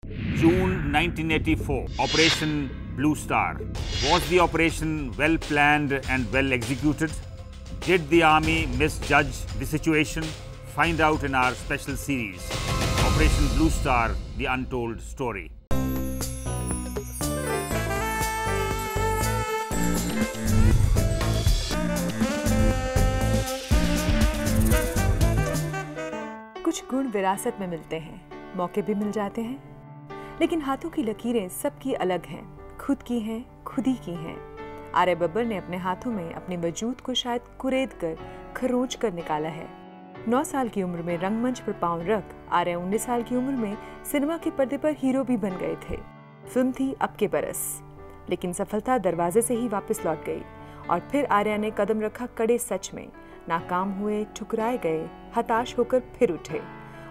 June 1984, Operation Blue Star. Was the operation well planned and well executed? Did the army misjudge the situation? Find out in our special series, Operation Blue Star, The Untold Story. कुछ गुण विरासत में मिलते हैं, मौके भी मिल जाते हैं, लेकिन हाथों की लकीरें सबकी अलग हैं, खुद की हैं, खुद ही की हैं। आर्य बब्बर ने अपने हाथों में अपने वजूद को शायद कुरेद कर, खरोंच कर निकाला है। 9 साल की उम्र में रंगमंच पर पांव रख आर्य 19 साल की उम्र में सिनेमा के पर्दे पर हीरो भी बन गए थे। फिल्म थी अब के बरस, लेकिन सफलता दरवाजे से ही वापस लौट गई और फिर आर्य ने कदम रखा कड़े सच में। नाकाम हुए, ठुकराए गए, हताश होकर फिर उठे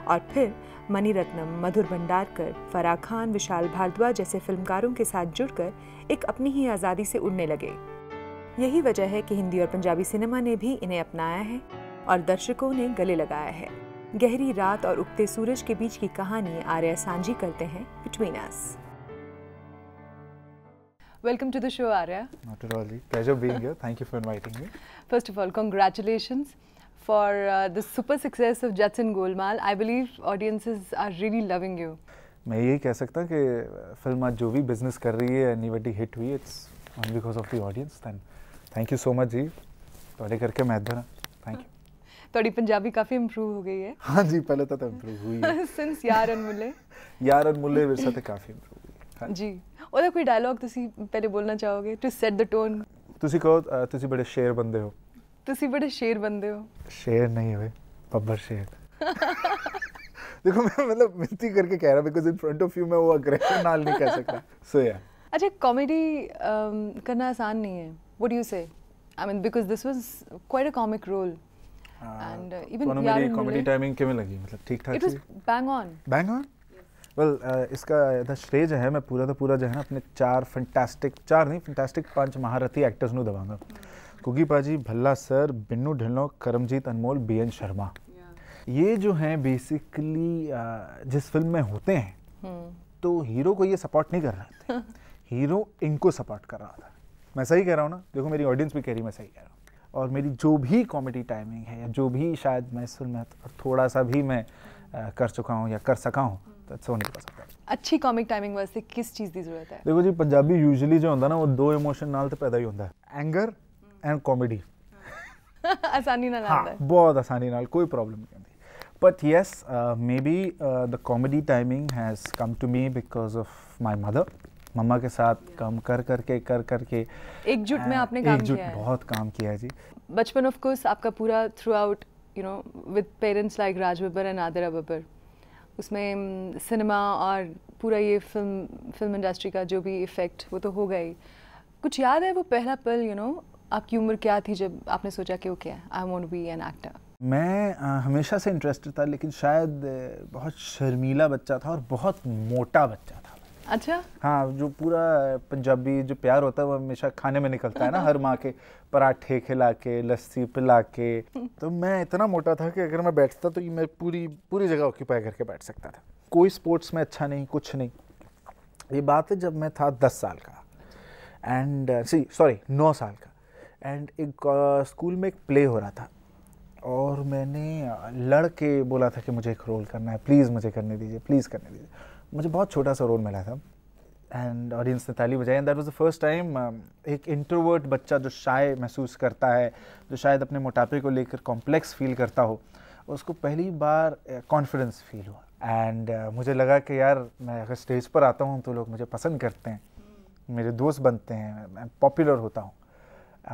और फिर मणिरत्नम, मधुर भंडारकर, फराह खान, विशाल भारद्वाज जैसे फिल्मकारों के साथ जुड़कर एक अपनी ही आज़ादी से उड़ने लगे। यही वजह है कि हिंदी और पंजाबी सिनेमा ने भी इन्हें अपनाया है और दर्शकों ने गले लगाया है। गहरी रात और उगते सूरज के बीच की कहानी आर्य सांझी करते हैं between us. Welcome to the show, Arya. Not at all. Pleasure being here. Thank you for inviting me. First of all, congratulations for the super success of Jats and Golmaal. I believe audiences are really loving you. मैं यही कह सकता कि film आज जो भी business कर रही है, इतनी बड़ी हिट हुई, it's only because of the audience. Then thank you so much जी. ਤੁਹਾਡੇ ਕਰਕੇ ਮੈਂ ਇੱਧਰ ਹਾਂ. Thank you. ਤੁਹਾਡੀ ਪੰਜਾਬੀ ਕਾਫੀ ਇੰਪਰੂਵ ਹੋ ਗਈ ਹੈ. हाँ जी, पहले तो इंप्रूव हुई है. Since यार अनमुल्ले. यार अनमुल्ले विरसा तो काफी इंप्रूव हुई. हाँ जी. ਉਹਦਾ ਕੋਈ ਡਾਇਲੌਗ ਤੁਸੀਂ ਪਹਿਲੇ ਬੋਲਣਾ ਚਾਹੋਗੇ to set the tone? ਤੁਸੀਂ ਕਹੋ ਤੁਸੀਂ ਬੜੇ ਸ਼ੇਰ ਬੰਦੇ ਹੋ. ਤੁਸੀਂ ਬੜੇ ਸ਼ੇਰ ਬੰਦੇ ਹੋ. शेर नहीं हुए, बब्बर शेर. देखो मैं मतलब मिनती करके कह रहा because in front of you मैं वो अग्रेशन नाल नहीं कह सकता. सो या अच्छा, कॉमेडी करना आसान नहीं है. What do you say? I mean because this was quite a comic role and even मेरी कॉमेडी टाइमिंग किਵੇਂ लगी? मतलब ठीक ठाक it was bang on. Bang on. Well इसका श्रेय जो है मैं पूरा जो है ना अपने 5 महारथी एक्टर्स ਨੂੰ ਦਵਾਂਗਾ. कुगी पाजी, भल्ला सर, बिन्नू ढिल्लों, करमजीत अनमोल, बीएन शर्मा. ये जो हैं बेसिकली जिस फिल्म में होते हैं तो हीरो को ये सपोर्ट नहीं कर रहे थे. हीरो इनको सपोर्ट कर रहा था. मैं सही कह रहा हूँ ना? देखो मेरी ऑडियंस भी कह रही, मैं सही कह रहा हूँ. और मेरी जो भी कॉमेडी टाइमिंग है या जो भी शायद मैं इस फिल्म में थोड़ा सा भी मैं कर चुका हूँ या कर सका हूँ, अच्छी कॉमिक टाइमिंग वास्ते किस चीज़ की जरूरत है? देखो जी, पंजाबी यूजुअली जो होता है ना वो 2 इमोशन नाल तो पैदा ही होता है, एंगर एंड कॉमेडी. आसानी नाल आता है. बहुत आसानी नाल, कोई प्रॉब्लम नहीं होती. But yes, may be the comedy timing has come to me because of my mother. Mamma के साथ काम कर करके एकजुट में आपने काम किया है. बहुत काम किया है जी. बचपन ऑफ कोर्स आपका पूरा through out you know with parents like Raj Babbar and Adira Babbar, उसमें सिनेमा और पूरा ये फिल्म इंडस्ट्री का जो भी इफ़ेक्ट वो तो हो गई. कुछ याद है वो पहला पल, यू नो आपकी उम्र क्या थी जब आपने सोचा कि okay I want to be an actor? मैं हमेशा से इंटरेस्टेड था, लेकिन शायद बहुत शर्मीला बच्चा था और बहुत मोटा बच्चा था. अच्छा. हाँ, जो पूरा पंजाबी जो प्यार होता है वो हमेशा खाने में निकलता है ना. हर माँ के पराठे खिला के, लस्सी पिला के. तो मैं इतना मोटा था कि अगर मैं बैठता तो मैं पूरी जगह ऑक्यूपाई करके बैठ सकता था. कोई स्पोर्ट्स में अच्छा नहीं, कुछ नहीं. ये बात है जब मैं था 10 साल का एंड 9 साल का. एंड एक स्कूल में एक प्ले हो रहा था और मैंने लड़ के बोला था कि मुझे एक रोल करना है, प्लीज़ मुझे करने दीजिए, प्लीज़ करने दीजिए. मुझे बहुत छोटा सा रोल मिला था एंड ऑडियंस ने ताली बजाई. And that was the first time एक इंट्रोवर्ट बच्चा जो शाय महसूस करता है, जो शायद अपने मोटापे को लेकर कॉम्प्लेक्स फील करता हो, उसको पहली बार कॉन्फिडेंस फील हुआ. एंड मुझे लगा कि यार मैं अगर स्टेज पर आता हूँ तो लोग मुझे पसंद करते हैं, मेरे दोस्त बनते हैं, मैं पॉपुलर होता हूँ.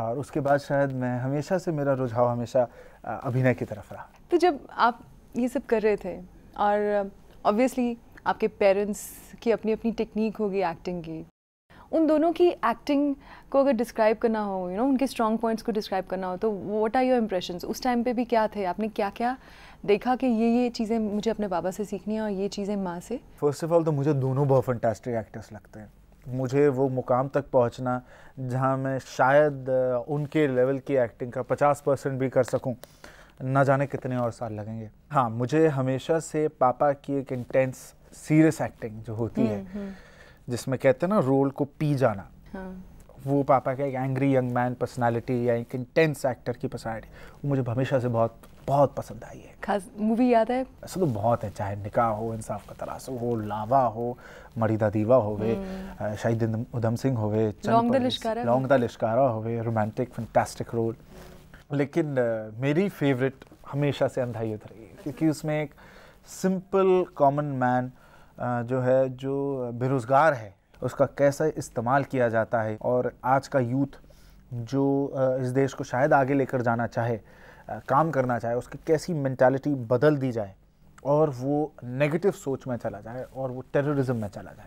और उसके बाद शायद मैं हमेशा से मेरा रुझाव हमेशा अभिनय की तरफ रहा. तो जब आप ये सब कर रहे थे और ऑब्वियसली आपके पेरेंट्स की अपनी अपनी टेक्निक होगी एक्टिंग की, उन दोनों की एक्टिंग को अगर डिस्क्राइब करना हो, यू नो उनके स्ट्रॉन्ग पॉइंट्स को डिस्क्राइब करना हो, तो व्हाट आर योर इम्प्रेशंस? उस टाइम पे भी क्या थे? आपने क्या क्या देखा कि ये चीज़ें मुझे अपने बाबा से सीखनी है और ये चीज़ें माँ से? फर्स्ट ऑफ ऑल तो मुझे दोनों बहुत फैंटास्टिक एक्टर्स लगते हैं. मुझे वो मुकाम तक पहुंचना जहां मैं शायद उनके लेवल की एक्टिंग का 50% भी कर सकूं, ना जाने कितने और साल लगेंगे. हाँ, मुझे हमेशा से पापा की एक इंटेंस सीरियस एक्टिंग जो होती है, जिसमें कहते हैं ना रोल को पी जाना, वो पापा का एक एंग्री यंग मैन पर्सनालिटी या एक इंटेंस एक्टर की पर्सनालिटी, वो मुझे हमेशा से बहुत बहुत पसंद आई है। खास मूवी याद है? ऐसा तो बहुत है, चाहे निकाह हो, इंसाफ का तरासू हो, लावा हो, मरीदा दीवा होवे, शाहिद उधम सिंह होवे, लौंग द लिश्कारा होवे, रोमांटिक फैंटास्टिक रोल। लेकिन मेरी फेवरेट हमेशा से अंधा युद्ध रही है, क्योंकि उसमें एक सिंपल कॉमन मैन जो है, जो बेरोज़गार है, उसका कैसा इस्तेमाल किया जाता है, और आज का यूथ जो इस देश को शायद आगे लेकर जाना चाहे, काम करना चाहे, उसकी कैसी मेंटालिटी बदल दी जाए और वो नेगेटिव सोच में चला जाए और वो टेररिज्म में चला जाए।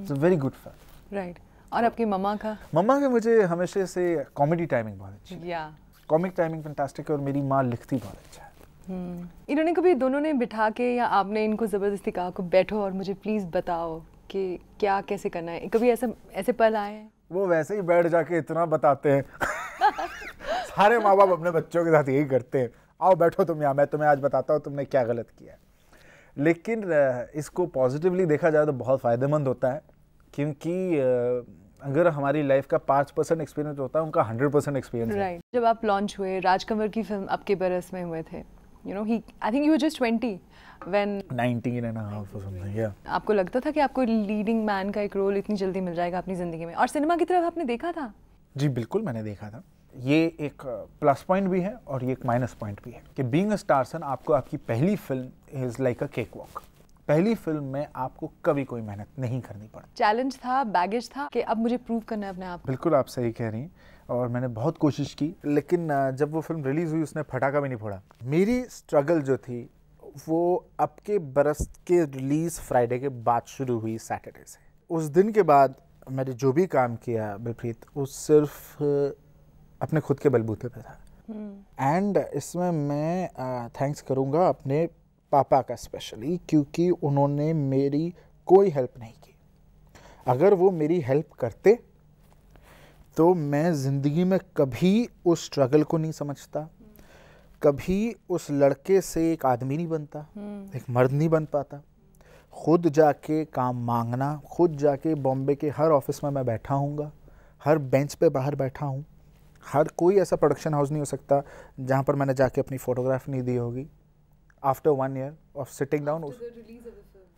It's a very good film. Right. और आपकी मम्मा का? मम्मा के मुझे हमेशा से कॉमेडी टाइमिंग बहुत अच्छी है। या कॉमिक टाइमिंग फैंटास्टिक है, और मेरी माँ लिखती बहुत अच्छा है। इन्होंने कभी दोनों ने बिठा के या आपने इनको ज़बरदस्ती कहा को बैठो और मुझे प्लीज़ बताओ कि क्या कैसे करना है? कभी ऐसे पल आए हैं? वो वैसे ही बैठ जाके इतना बताते हैं सारे माँ बाप अपने बच्चों के साथ यही करते हैं, आओ बैठो तुम यहाँ, मैं तुम्हें आज बताता हूँ तुमने क्या गलत किया है। लेकिन इसको पॉजिटिवली देखा जाए तो बहुत फ़ायदेमंद होता है, क्योंकि अगर हमारी लाइफ का 5% एक्सपीरियंस होता है, उनका 100% एक्सपीरियंस है। राइट। जब आप लॉन्च हुए, राज कंवर की फिल्म आपके बरस में हुए थे, you know, I think you were just 20 when 19 and a half or something, yeah. आपको लगता था कि आपको लीडिंग मैन का एक रोल इतनी जल्दी मिल जाएगा अपनी ज़िंदगी में? और सिनेमा की तरफ आपने देखा था? जी बिल्कुल, मैंने देखा था। ये एक प्लस पॉइंट भी है और ये एक माइनस पॉइंट भी है कि बीइंग अ स्टार सन, आपको आपकी पहली film is like a cake walk. पहली फिल्म में आपको कभी कोई मेहनत नहीं करनी पड़ती। चैलेंज था, बैगेज था कि अब मुझे प्रूव करना है अपने आप। बिल्कुल आप सही कह रही हैं, और मैंने बहुत कोशिश की, लेकिन जब वो फिल्म रिलीज़ हुई उसने फटाका भी नहीं फोड़ा। मेरी स्ट्रगल जो थी वो अब के बरस के रिलीज़ फ्राइडे के बाद शुरू हुई, सैटरडे से। उस दिन के बाद मैंने जो भी काम किया बिलप्रीत, वो सिर्फ अपने खुद के बलबूते पे था। एंड इसमें मैं थैंक्स करूँगा अपने पापा का स्पेशली, क्योंकि उन्होंने मेरी कोई हेल्प नहीं की। अगर वो मेरी हेल्प करते तो मैं ज़िंदगी में कभी उस स्ट्रगल को नहीं समझता, कभी उस लड़के से एक आदमी नहीं बनता, एक मर्द नहीं बन पाता। खुद जाके काम मांगना, खुद जाके बॉम्बे के हर ऑफिस में मैं बैठा हूँगा, हर बेंच पे बाहर बैठा हूँ। हर कोई ऐसा प्रोडक्शन हाउस नहीं हो सकता जहाँ पर मैंने जाके अपनी फ़ोटोग्राफ नहीं दी होगी। After 1 year of sitting down,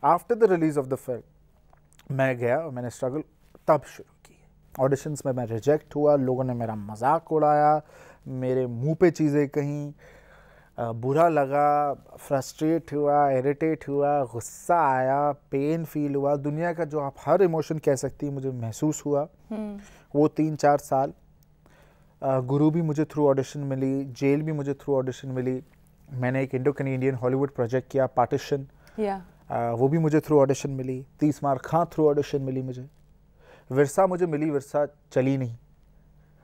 after the release of the film मैं गया और मैंने स्ट्रगल तब शुरू की। ऑडिशंस में मैं रिजेक्ट हुआ, लोगों ने मेरा मजाक उड़ाया, मेरे मुंह पे चीज़ें कहीं, बुरा लगा, फ्रस्ट्रेट हुआ, इरिटेट हुआ, गुस्सा आया, पेन फील हुआ, दुनिया का जो आप हर इमोशन कह सकती हैं मुझे महसूस हुआ। वो 3-4 साल। गुरु भी मुझे थ्रू ऑडिशन मिली, जेल भी मुझे थ्रू ऑडिशन मिली। मैंने एक इंडो कैनेडियन हॉलीवुड प्रोजेक्ट किया, पार्टीशन, वो भी मुझे थ्रू ऑडिशन मिली। 30 मार खां थ्रू ऑडिशन मिली मुझे। विरसा मुझे मिली, विरसा चली नहीं।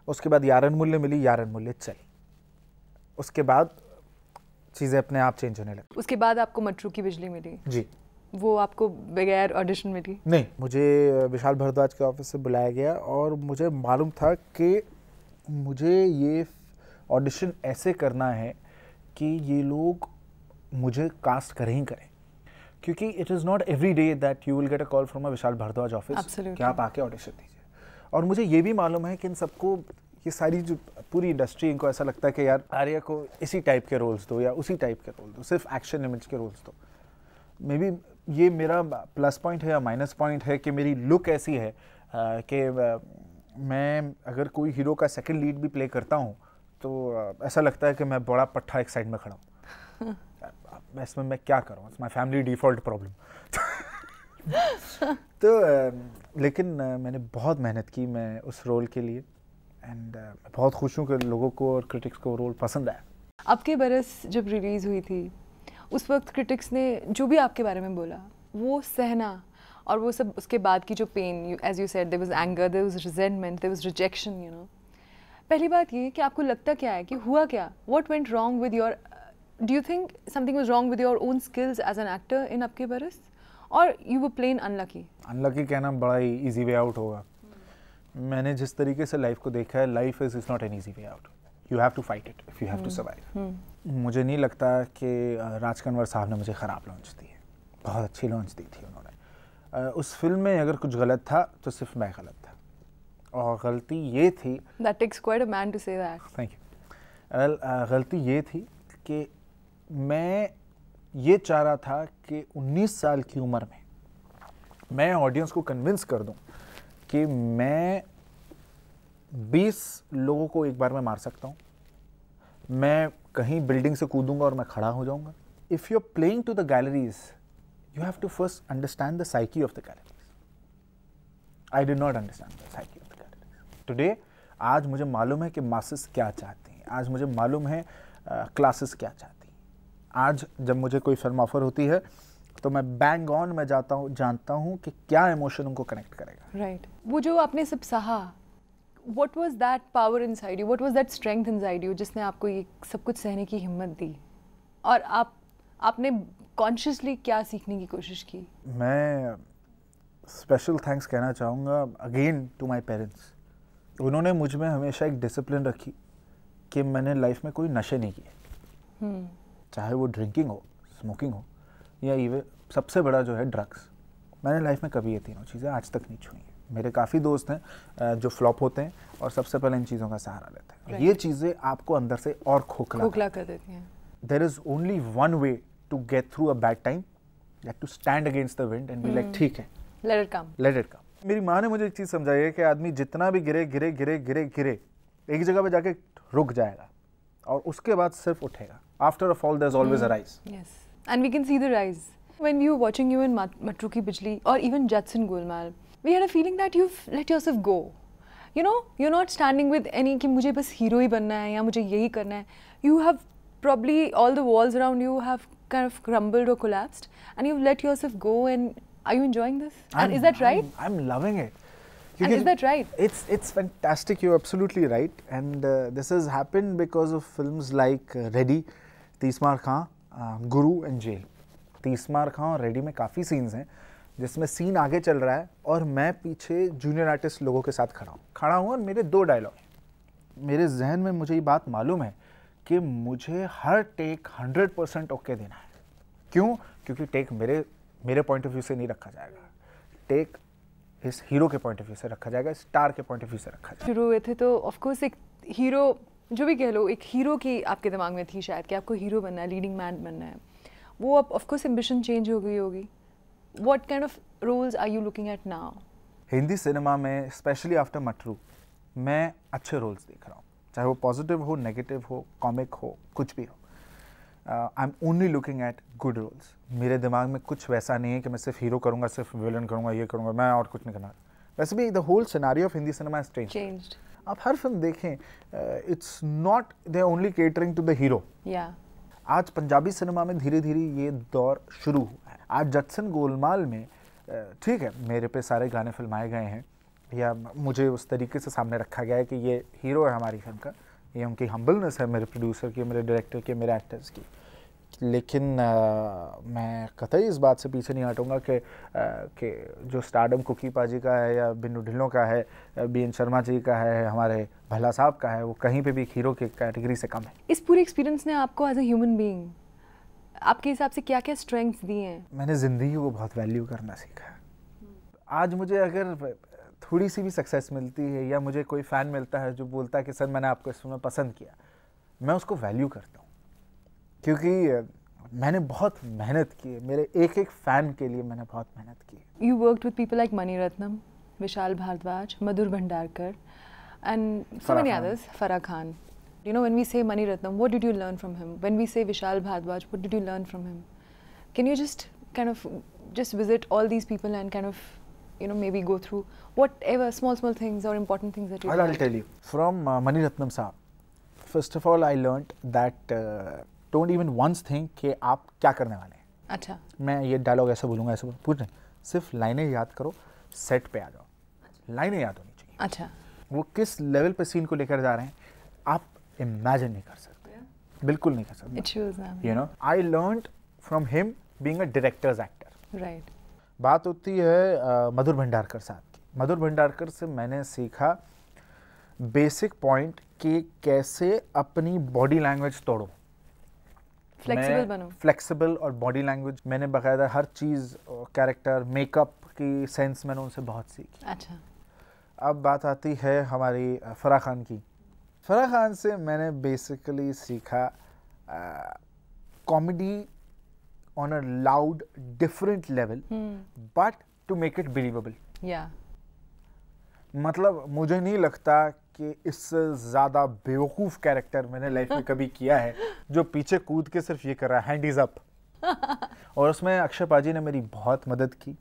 उसके बाद यारन मूल्य मिली, यारन मूल्य चली। उसके बाद चीज़ें अपने आप चेंज होने लगी। उसके बाद आपको मटरू की बिजली मिली? जी। वो आपको बगैर ऑडिशन मिली? नहीं, मुझे विशाल भारद्वाज के ऑफिस से बुलाया गया और मुझे मालूम था कि मुझे ये ऑडिशन ऐसे करना है कि ये लोग मुझे कास्ट करें ही करें, क्योंकि it is not every day that you will get a call from a Vishal Bhardwaj office कि आप आके ऑडिशन दीजिए। और मुझे ये भी मालूम है कि इन सबको, ये सारी जो पूरी इंडस्ट्री, इनको ऐसा लगता है कि यार आर्या को इसी टाइप के रोल्स दो या उसी टाइप के रोल दो, सिर्फ एक्शन इमेज के रोल्स दो। मे बी ये मेरा प्लस पॉइंट है या माइनस पॉइंट है कि मेरी लुक ऐसी है कि मैं अगर कोई हीरो का सेकंड लीड भी प्ले करता हूँ तो ऐसा लगता है कि मैं बड़ा पट्टा एक साइड में खड़ा हूँ। इसमें मैं क्या करूँ, it's my family default problem. तो लेकिन मैंने बहुत मेहनत की मैं उस रोल के लिए, एंड बहुत खुश हूँ कि लोगों को और क्रिटिक्स को रोल पसंद आया। आपके बरस जब रिलीज़ हुई थी उस वक्त क्रिटिक्स ने जो भी आपके बारे में बोला वो सहना, और वो सब उसके बाद की जो pain, as you said, there was anger, there was resentment, there was rejection, you know. पहली बात ये कि आपको लगता क्या है कि हुआ क्या, what went wrong with your, do you think something was wrong with your own skills as an actor in आपके बरस, और you were plain unlucky? Unlucky कहना बड़ा ही ईजी वे आउट होगा। मैंने जिस तरीके से लाइफ को देखा है, life is not an easy way out. You have to fight it if you have to survive. मुझे नहीं लगता कि राज कंवर साहब ने मुझे ख़राब लॉन्च दी है, बहुत अच्छी लॉन्च दी थी उन्होंने। उस फिल्म में अगर कुछ गलत था तो सिर्फ मैं गलत था, और गलती ये थी, That takes quite a man to say that. Thank you, गलती ये थी कि मैं ये चाह रहा था कि 19 साल की उम्र में मैं ऑडियंस को कन्विंस कर दूं कि मैं 20 लोगों को एक बार में मार सकता हूं, मैं कहीं बिल्डिंग से कूदूंगा और मैं खड़ा हो जाऊंगा। If you are playing to the galleries, you have to first understand the psyche of the galleries. I did not understand the psyche of the galleries. Today, आज मुझे मालूम है कि मासेस क्या चाहती हैं, आज मुझे मालूम है क्लासेस क्या चाहती हैं। आज जब मुझे कोई फिल्म ऑफर होती है तो मैं बैंग ऑन में जाता हूँ, जानता हूँ कि क्या इमोशन उनको कनेक्ट करेगा। राइट, वो जो आपने सब सहा, what was that power inside you, what was that strength inside you जिसने आपको ये सब कुछ सहने की हिम्मत दी, और आपने कॉन्शियसली क्या सीखने की कोशिश की? मैं स्पेशल थैंक्स कहना चाहूँगा अगेन टू माय पेरेंट्स। उन्होंने मुझ में हमेशा एक डिसिप्लिन रखी कि मैंने लाइफ में कोई नशे नहीं किए, चाहे वो ड्रिंकिंग हो, स्मोकिंग हो, या इवन सबसे बड़ा जो है ड्रग्स। मैंने लाइफ में कभी ये तीनों चीज़ें आज तक नहीं छुई हैं। मेरे काफ़ी दोस्त हैं जो फ्लॉप होते हैं और सबसे पहले इन चीज़ों का सहारा लेते हैं। ये चीज़ें आपको अंदर से और खोखला कर देती हैं। There is only one way to get through a bad time, that to stand against the wind and be like ठीक है, let it come, let it come. मेरी माँ ने मुझे एक चीज़ समझाई है कि आदमी जितना भी गिरे गिरे गिरे गिरे गिरे एक जगह पे जाके रुक जाएगा और उसके बाद सिर्फ उठेगा। After a fall there is always a rise. Yes, and we can see the rise when we were watching you in Matru ki Bijli और इवन जत्सन Golmaal. We had a feeling that you've let yourself go. You know, you're not standing with any कि मुझे बस hero ही बनना है या मुझे यही करना है. You have probably all the walls around you have kind of crumbled or collapsed, and you've let yourself go. And are you enjoying this? And is that right? I'm loving it. And is that right? It's fantastic. You're absolutely right. And this has happened because of films like Ready, तीसमार Khan, Guru and Jail. तीसमार खां और ready में काफ़ी scenes हैं जिसमें scene आगे चल रहा है और मैं पीछे जूनियर आर्टिस्ट लोगों के साथ खड़ा हूँ और मेरे 2 डायलॉग हैं। मेरे जहन में मुझे ये बात मालूम है कि मुझे हर टेक 100% ओके देना है। क्यों? क्योंकि टेक मेरे पॉइंट ऑफ व्यू से नहीं रखा जाएगा, टेक इस हीरो के पॉइंट ऑफ व्यू से रखा जाएगा, स्टार के पॉइंट ऑफ व्यू से रखा जाएगा। शुरू हुए थे तो ऑफकोर्स एक हीरो, जो भी कह लो, एक हीरो की आपके दिमाग में थी शायद कि आपको हीरो बनना है, लीडिंग मैन बनना है। वो अब ऑफकोर्स एम्बिशन चेंज हो गई होगी। What kind of roles are you looking at now? Hindi cinema में स्पेशली आफ्टर मटरू मैं अच्छे रोल्स देख रहा हूँ, चाहे वो पॉजिटिव हो, नेगेटिव हो, कॉमिक हो, कुछ भी हो। I am only looking at good roles. मेरे दिमाग में कुछ वैसा नहीं है कि मैं सिर्फ हीरो करूँगा, सिर्फ विलन करूँगा, ये करूँगा, मैं और कुछ नहीं करना। वैसे भी the whole scenario of Hindi cinema has changed. आप हर फिल्म देखें, it's not they only catering to the hero. आज पंजाबी सिनेमा में धीरे धीरे ये दौर शुरू हुआ है। आज जत्सन गोलमाल में ठीक है, मेरे पे सारे गाने फिल्माए गए हैं या मुझे उस तरीके से सामने रखा गया है कि ये हीरो है हमारी फिल्म का, ये उनकी हम्बलनेस है, मेरे प्रोड्यूसर की, मेरे डायरेक्टर की, मेरे एक्टर्स की। लेकिन मैं कतई इस बात से पीछे नहीं हटूँगा कि जो स्टारडम कुकी पाजी का है या बिन्नू ढिल्लों का है, बीएन शर्मा जी का है, हमारे भला साहब का है, वो कहीं पे भी एक हीरो की कैटेगरी से कम है। इस पूरे एक्सपीरियंस ने आपको एज ए ह्यूमन बीइंग आपके हिसाब से क्या क्या स्ट्रेंथ्स दी हैं? मैंने ज़िंदगी को बहुत वैल्यू करना सीखा। आज मुझे अगर थोड़ी सी भी सक्सेस मिलती है या मुझे कोई फ़ैन मिलता है जो बोलता है कि सर मैंने आपको इस फिल्म में पसंद किया, मैं उसको वैल्यू करता हूँ क्योंकि मैंने बहुत मेहनत की है। मेरे एक एक फ़ैन के लिए मैंने बहुत मेहनत की है। You worked with people like Mani Ratnam, Vishal Bhardwaj, Madhur Bhandarkar and so many others, Farah Khan. You know, when we say Mani Ratnam, what did you learn from him? When we say Vishal Bhardwaj, what did you learn from him? Can you just kind of just visit all these people and kind of, you know, maybe go through whatever small things or important things that you learned? I'll tell you. From Mani Ratnam Saab, first of all, I learned that don't even once think कि आप क्या करने वाले हैं। अच्छा। मैं ये dialogue ऐसे बोलूँगा, ऐसे पूछ नहीं, सिर्फ लाइनें याद करो, सेट पे आ जाओ, लाइनें याद होनी चाहिए। अच्छा। वो किस लेवल पे सीन को लेकर जा रहे हैं आप इमेजिन नहीं कर सकते, बिल्कुल नहीं कर सकते। It shows them. You know, I learned from him being a director's actor. Right. बात होती है मधुर भंडारकर साहब की। मधुर भंडारकर से मैंने सीखा बेसिक पॉइंट कि कैसे अपनी बॉडी लैंग्वेज तोड़ो। फ्लेक्सिबल बनो। फ्लेक्सिबल और बॉडी लैंग्वेज मैंने बाकायदा हर चीज़, कैरेक्टर, मेकअप की सेंस मैंने उनसे बहुत सीखी। अच्छा। अब बात आती है हमारी फराह खान की। फराह खान से मैंने बेसिकली सीखा comedy on a loud different level but to make it believable. या मतलब मुझे नहीं लगता कि इससे ज़्यादा बेवकूफ़ कैरेक्टर मैंने लाइफ में कभी किया है जो पीछे कूद के सिर्फ ये कर रहा है, हैंड इज अप। और उसमें अक्षय पाजी ने मेरी बहुत मदद की।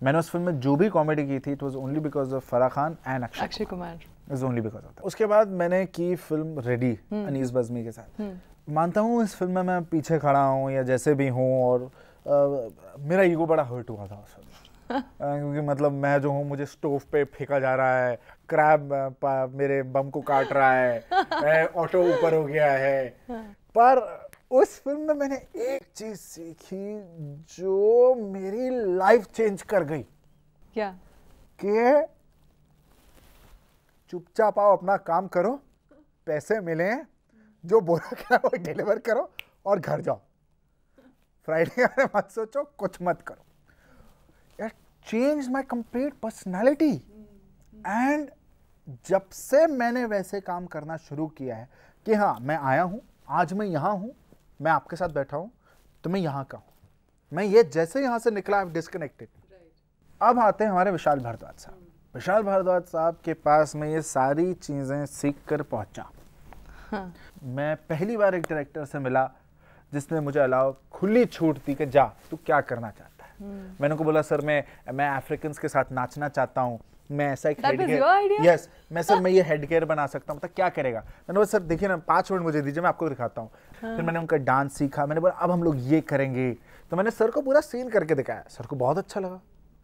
मैंने उस फिल्म में जो भी कॉमेडी की थी it was only because of Farah Khan and Akshay Kumar. Is only because of that. उसके बाद मैंने की फिल्म रेडी अनीस बज़मी के साथ। मानता हूँ इस फिल्म में मैं पीछे खड़ा हूँ या जैसे भी हूँ, और मेरा ईगो बड़ा हर्ट हुआ था उस फिल्म क्योंकि मतलब मैं जो हूँ मुझे स्टोव पे फेंका जा रहा है, क्रैब मेरे बम को काट रहा है, ऑटो ऊपर हो गया है। पर उस फिल्म में मैंने एक चीज सीखी जो मेरी लाइफ चेंज कर गई। क्या? कि चुपचाप आओ, अपना काम करो, पैसे मिले, जो बोला क्या वो डिलीवर करो और घर जाओ। फ्राइडे का मत सोचो, कुछ मत करो। It changed my complete personality. And जब से मैंने वैसे काम करना शुरू किया है कि हाँ मैं आया हूँ, आज मैं यहाँ हूँ, मैं आपके साथ बैठा हूँ, तो मैं यहाँ का हूँ। मैं ये जैसे यहाँ से निकला आई डिस्कनेक्टेड। अब आते हैं हमारे विशाल भारद्वाज साहब। विशाल भारद्वाज साहब के पास मैं ये सारी चीज़ें सीख कर पहुँचा। मैं पहली बार एक डायरेक्टर से मिला जिसने मुझे अलाउ खुली छूट दी कि जा तू क्या करना चाहता है। मैंने उनको बोला सर मैं अफ्रीकन्स के साथ नाचना चाहता हूँ, मैं ऐसा एक हेड गियर, यस मैं ये हेड गियर बना सकता हूँ। मतलब क्या करेगा? मैंने बोला सर देखिए ना 5 मिनट मुझे दीजिए, मैं आपको दिखाता हूँ। फिर मैंने उनका डांस सीखा। मैंने बोला अब हम लोग ये करेंगे, तो मैंने सर को पूरा सीन करके दिखाया। सर को बहुत अच्छा लगा।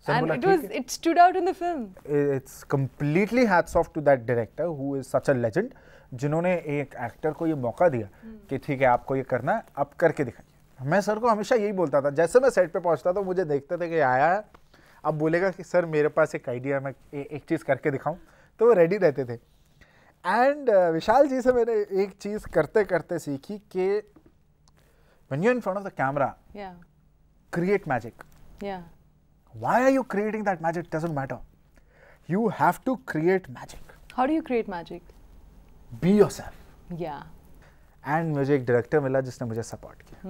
And it stood out in the film. It's completely hats off to that director who is such a legend, जिन्होंने एक एक्टर को ये मौका दिया कि ठीक है आपको ये करना है, आप करके दिखाइए। मैं सर को हमेशा यही बोलता था, जैसे मैं सेट पे पहुंचता था मुझे देखते थे कि आया है, अब बोलेगा कि सर मेरे पास एक आइडिया है, मैं एक चीज़ करके दिखाऊं, तो वो रेडी रहते थे। एंड विशाल जी से मैंने एक चीज़ करते करते सीखी कि when you're in front of the camera, create magic. Why are you creating that magic? Doesn't matter. You have to create magic. How do you create magic? Be yourself. Yeah. And मुझे एक director मिला जिसने मुझे support किया।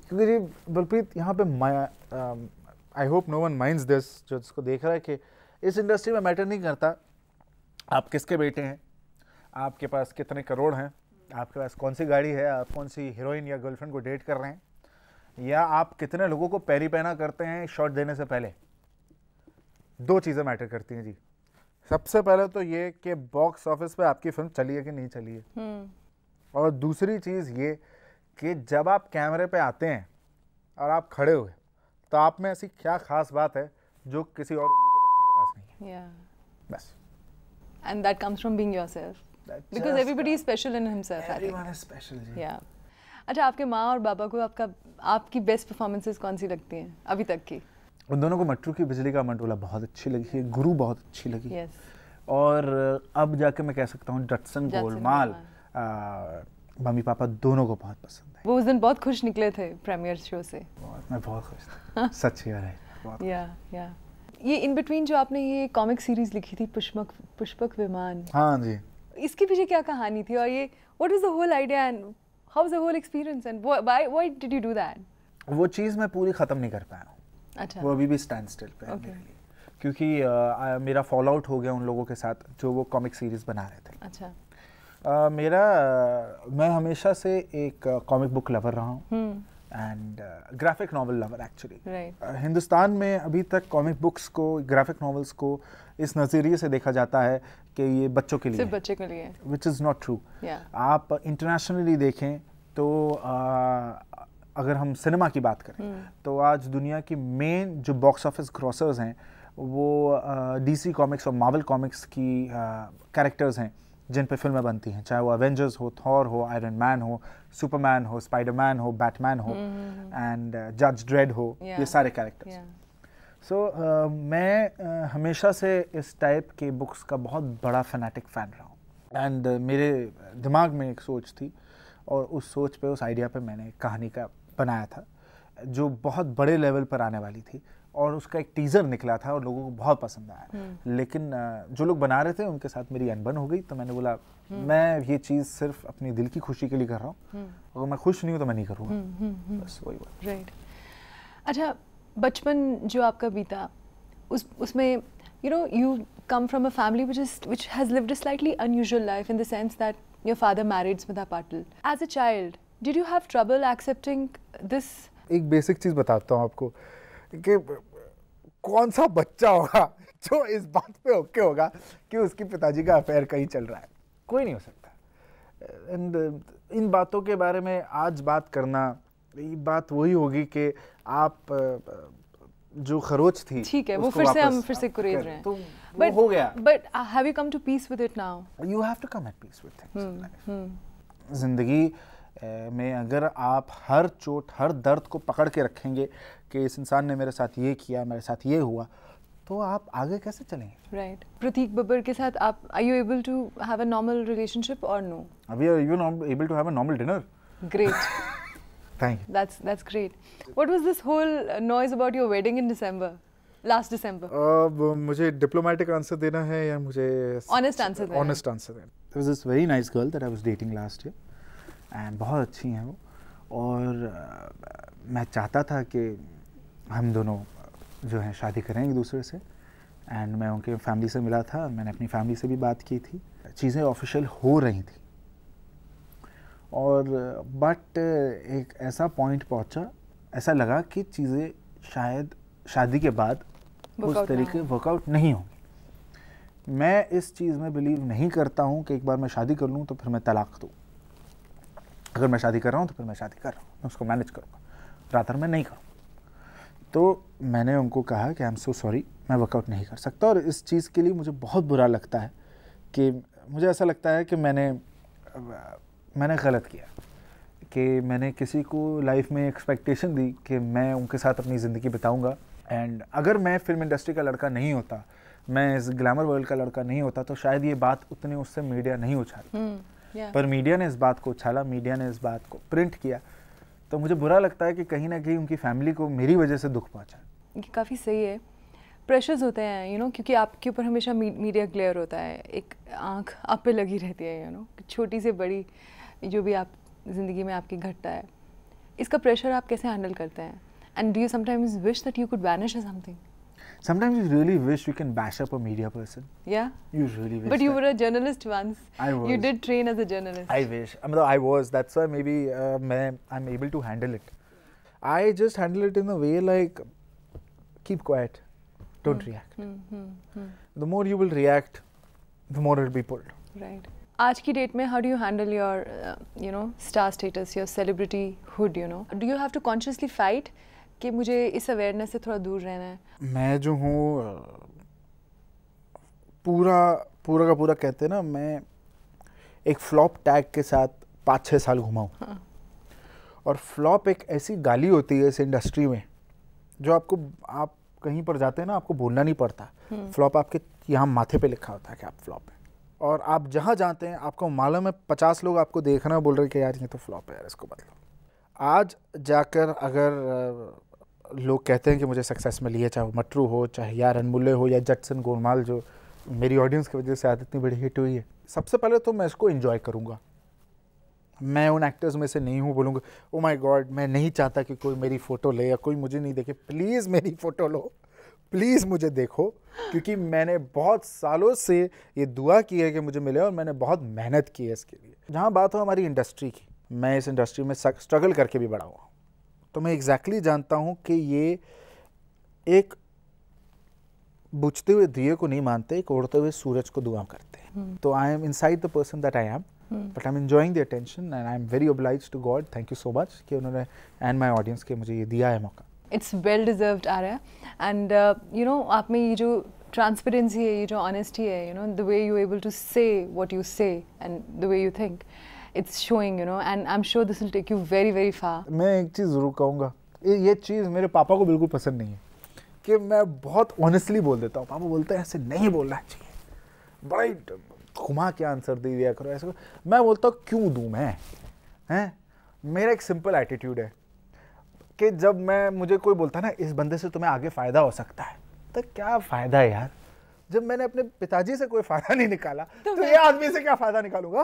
क्योंकि जी बलप्रीत यहाँ पे I hope no one minds this, जो इसको देख रहा है कि इस इंडस्ट्री में मैटर नहीं करता आप किसके बेटे हैं, आपके पास कितने करोड़ हैं, आपके पास कौन सी गाड़ी है, आप कौन सी हीरोइन या गर्लफ्रेंड को डेट कर रहे हैं, या आप कितने लोगों को पैरी पहना करते हैं शॉट देने से पहले। 2 चीज़ें मैटर करती हैं जी। सबसे पहले तो ये कि बॉक्स ऑफिस पे आपकी फिल्म चली है कि नहीं चली है, और दूसरी चीज़ ये कि जब आप कैमरे पे आते हैं और आप खड़े हुए तो आप में ऐसी क्या खास बात है जो किसी और उल्लू के पट्टे के पास नहीं है। बस। And that comes from being yourself. Because everybody is special in himself. Everyone is special ji. Yeah. अच्छा, आपके माँ और बाबा को आपकी बेस्ट परफॉर्मेंसेस कौन सी लगती हैं अभी तक की? उन दोनों को मट्रू की बिजली का मंडोला बहुत अच्छी लगी है, गुरु बहुत अच्छी लगी। Yes. और अब जाके मैं कह सकता हूँ जटसन गोलमाल मम्मी पापा दोनों को बहुत पसंद है। वो उस दिन बहुत खुश निकले थे प्रीमियर शो से। मैं बहुत खुश था। सच यार है। या ये इन बिटवीन जो आपने ये कॉमिक सीरीज लिखी थी पुष्पक विमान, हाँ जी, इसके पीछे क्या कहानी थी और ये what was the whole idea and how was the whole experience and why did you do that? वो चीज़ मैं पूरी ख़त्म नहीं कर पाया हूँ। अच्छा। वो अभी भी स्टैंड स्टिल पे है मेरे लिए, क्योंकि मेरा फॉल आउट हो गया उन लोगों के साथ जो वो कॉमिक सीरीज बना रहे थे। अच्छा। मैं हमेशा से एक कॉमिक बुक लवर रहा हूँ and graphic novel lover actually. Hindustan में अभी तक कॉमिक बुक्स को, ग्राफिक नॉवेल्स को इस नज़रिए से देखा जाता है कि ये बच्चों के लिए, सिर्फ बच्चे के लिए, विच इज़ नॉट ट्रू। आप इंटरनेशनली देखें तो अगर हम सिनेमा की बात करें तो आज दुनिया की मेन जो बॉक्स ऑफिस ग्रॉसर्स हैं वो डीसी कॉमिक्स और मार्वल कॉमिक्स की कैरेक्टर्स हैं जिन पे फिल्में बनती हैं, चाहे वो एवेंजर्स हो, थॉर हो, आयरन मैन हो, सुपरमैन हो, स्पाइडरमैन हो, बैटमैन हो एंड जज ड्रेड हो, ये सारे कैरेक्टर्स। सो मैं हमेशा से इस टाइप के बुक्स का बहुत बड़ा फैनेटिक फ़ैन रहा हूँ एंड मेरे दिमाग में एक सोच थी और उस सोच पे, उस आइडिया पे मैंने एक कहानी का बनाया था जो बहुत बड़े लेवल पर आने वाली थी, और उसका एक टीज़र निकला था और लोगों को बहुत पसंद आया। लेकिन जो लोग बना रहे थे उनके साथ मेरी अनबन हो गई, तो मैंने बोला मैं ये चीज़ सिर्फ अपनी दिल की खुशी के लिए कर रहा हूँ, अगर मैं खुश नहीं हूँ तो मैं नहीं करूँगा। बस वही बात। राइट। अच्छा, बचपन जो आपका बीता उसमें you come from a family which has lived a slightly unusual life in the sense that your father married Smita Patil. As a child, did you have trouble accepting this? एक basic चीज़ बताता हूँ आपको कि कौन सा बच्चा होगा जो इस बात पे ओके होगा कि उसके पिताजी का अफेयर कहीं चल रहा है। कोई नहीं हो सकता। एंड इन बातों के बारे में आज बात करना, ये बात वही होगी कि आप जो खरोच थी, ठीक है, वो हम फिर से कुरेद रहे हैं, तो वो हो गया। But have you come to peace with it now? You have to come at peace with things in life. जिंदगी में अगर आप हर चोट, हर दर्द को पकड़ के रखेंगे कि इस इंसान ने मेरे साथ ये किया, मेरे साथ ये हुआ, तो आप आगे कैसे चलेंगे? Right. प्रतीक बब्बर के साथ आप are you able to have a normal relationship or no? अभी are you able to have a normal dinner? Great. Thank you. That's great. What was this whole noise about your wedding in December? Last December. अब मुझे diplomatic answer देना है या मुझे Honest answer देना है? Honest answer देना। There was this very nice girl that I was dating last year, and बहुत अच्छी हैं वो, और मैं चाहता था कि हम दोनों जो हैं शादी करें एक दूसरे से, एंड मैं उनके फैमिली से मिला था, मैंने अपनी फैमिली से भी बात की थी, चीज़ें ऑफिशियल हो रही थी, और बट एक ऐसा पॉइंट पहुंचा, ऐसा लगा कि चीज़ें शायद शादी के बाद उस तरीके वर्कआउट नहीं होंगी। मैं इस चीज़ में बिलीव नहीं करता हूं कि एक बार मैं शादी कर लूं तो फिर मैं तलाक दूं। अगर मैं शादी कर रहा हूं तो फिर मैं शादी कर रहा हूं, मैं उसको मैनेज करूंगा, रात मैं नहीं करूँगा। तो मैंने उनको कहा कि आई एम सो सॉरी, मैं वर्कआउट नहीं कर सकता, और इस चीज़ के लिए मुझे बहुत बुरा लगता है कि मुझे ऐसा लगता है कि मैंने गलत किया, कि मैंने किसी को लाइफ में एक्सपेक्टेशन दी कि मैं उनके साथ अपनी ज़िंदगी बिताऊंगा, एंड अगर मैं फिल्म इंडस्ट्री का लड़का नहीं होता, मैं इस ग्लैमर वर्ल्ड का लड़का नहीं होता, तो शायद ये बात उतनी उससे मीडिया नहीं उछाली। पर मीडिया ने इस बात को उछाला, मीडिया ने इस बात को प्रिंट किया, तो मुझे बुरा लगता है कि कहीं ना कहीं उनकी फैमिली को मेरी वजह से दुख पहुंचा। ये काफ़ी सही है। प्रेशर्स होते हैं क्योंकि आपके ऊपर हमेशा मीडिया ग्लेयर होता है, एक आंख आप पे लगी रहती है छोटी से बड़ी जो भी आप ज़िंदगी में आपकी घटता है, इसका प्रेशर आप कैसे हैंडल करते हैं? And do you sometimes wish that you could vanish or something? Sometimes you really wish you can bash up a media person. Yeah? You really wish. But you were a journalist once. I was. You did train as a journalist. I wish. I was. That's why maybe I'm able to handle it. I just handle it in a way like, keep quiet. Don't react. The more you will react, the more it will be pulled. Right. आज की date में how do you handle your star status, your celebrity hood, Do you have to consciously fight कि मुझे इस awareness से थोड़ा दूर रहना है? मैं जो हूँ पूरा का पूरा कहते हैं ना, मैं एक फ्लॉप टैग के साथ 5-6 साल घुमा हूँ। हाँ। और फ्लॉप एक ऐसी गाली होती है इस इंडस्ट्री में जो आप कहीं पर जाते हैं ना, आपको बोलना नहीं पड़ता। फ्लॉप आपके यहाँ माथे पे लिखा होता है कि आप फ्लॉप हैं, और आप जहाँ जाते हैं आपको मालूम है 50 लोग आपको देखना बोल रहे हैं कि यार ये तो फ्लॉप है यार, इसको बदलो। आज जाकर अगर लोग कहते हैं कि मुझे सक्सेस मिली है, चाहे वो मटरू हो, चाहे यार अनमुल्ले हो, या जटसन गोलमाल जो मेरी ऑडियंस की वजह से आज इतनी बड़ी हिट हुई है, सबसे पहले तो मैं इसको एंजॉय करूँगा। मैं उन एक्टर्स में से नहीं हूँ बोलूँगा ओ माय गॉड मैं नहीं चाहता कि कोई मेरी फ़ोटो ले या कोई मुझे नहीं देखे, प्लीज़ मेरी फ़ोटो लो, प्लीज़ मुझे देखो, क्योंकि मैंने बहुत सालों से ये दुआ की है कि मुझे मिले, और मैंने बहुत मेहनत की है इसके लिए। जहाँ बात हो हमारी इंडस्ट्री की, मैं इस इंडस्ट्री में स्ट्रगल करके भी बड़ा हुआ, तो मैं एग्जैक्टली जानता हूँ कि ये एक बुझते हुए दिए को नहीं मानते, एक उड़ते हुए सूरज को दुआ करते हैं। तो I am inside the person that I am, but I am enjoying the attention, and I am very obliged to god, thank you so much कि उन्होंने एंड माई ऑडियंस के मुझे ये दिया है मौका। इट्स वेल डिजर्व्ड आ रहा है, एंड आप में ये जो ट्रांसपेरेंसी है, ये जो ऑनेस्टी है, the way you able to say what you say and the way you think, it's showing, and I'm sure this will take you very, very far. मैं एक चीज़ ज़रूर कहूँगा, ये चीज़ मेरे पापा को बिल्कुल पसंद नहीं है कि मैं बहुत ऑनेस्टली बोल देता हूँ। पापा बोलते हैं ऐसे नहीं बोलना चाहिए, बड़ा ही घुमा के आंसर दे दिया करो, ऐसे। मैं बोलता हूँ क्यों दूँ मैं, हैं? मेरा एक सिंपल एटीट्यूड है कि जब मुझे कोई बोलता है ना इस बंदे से तुम्हें आगे फ़ायदा हो सकता है, तो क्या फ़ायदा है यार? जब मैंने अपने पिताजी से कोई फ़ायदा नहीं निकाला तो ये आदमी से क्या फ़ायदा निकालूंगा?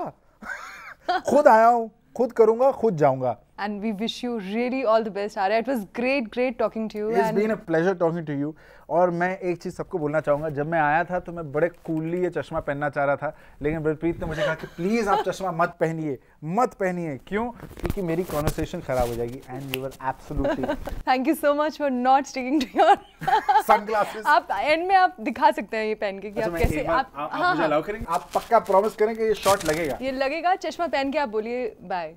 खुद आया हूँ, खुद करूँगा, खुद जाऊँगा। And we wish you really all the best, Arya. It was great talking to you. It's been a pleasure talking to you. और मैं एक चीज़ सबको बोलना चाहूँगा, जब मैं आया था तो मैं बड़े कूलली ये चश्मा पहनना चाह रहा था, लेकिन बलप्रीत ने मुझे कहा कि प्लीज़ आप चश्मा मत पहनिए। क्यों? क्योंकि मेरी कॉन्वर्सेशन खराब हो जाएगी। And you were absolutely. Thank you so much for not sticking to your sunglasses. आप एंड में आप दिखा सकते हैं ये पहन के कि आप कैसे आप मुझे अलाउ करेंगे? आप पक्का प्रॉमिस करें कि ये शॉट लगेगा? ये लगेगा। चश्मा पहन के आप बोलिए बाय।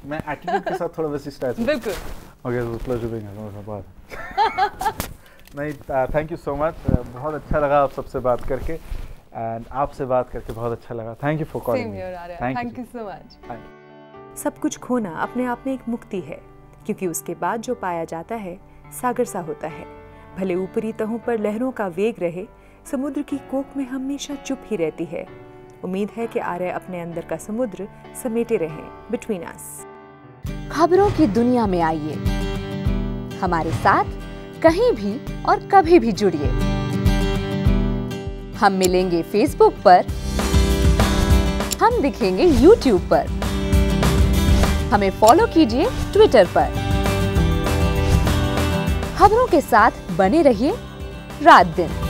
मैं एटीट्यूड के साथ थोड़ा वैसे स्टाइल। बिल्कुल। ओके, तो प्लेजर बीइंग हियर। नहीं, थैंक यू सो मच। बहुत अच्छा लगा आप सबसे बात करके, एंड आपसे बात करके बहुत अच्छा लगा। Thank you for calling. Same here Arya. Thank you so much. सब कुछ खोना अपने आप में एक मुक्ति है, क्योंकि उसके बाद जो पाया जाता है सागर सा होता है। भले ऊपरी तहों पर लहरों का वेग रहे, समुद्र की कोख में हमेशा चुप ही रहती है। उम्मीद है कि आर्या अपने अंदर का समुद्र समेटे रहें बिटवीन अस। खबरों की दुनिया में आइए, हमारे साथ कहीं भी और कभी भी जुड़िए। हम मिलेंगे फेसबुक पर, हम दिखेंगे यूट्यूब पर, हमें फॉलो कीजिए ट्विटर पर। खबरों के साथ बने रहिए रात दिन।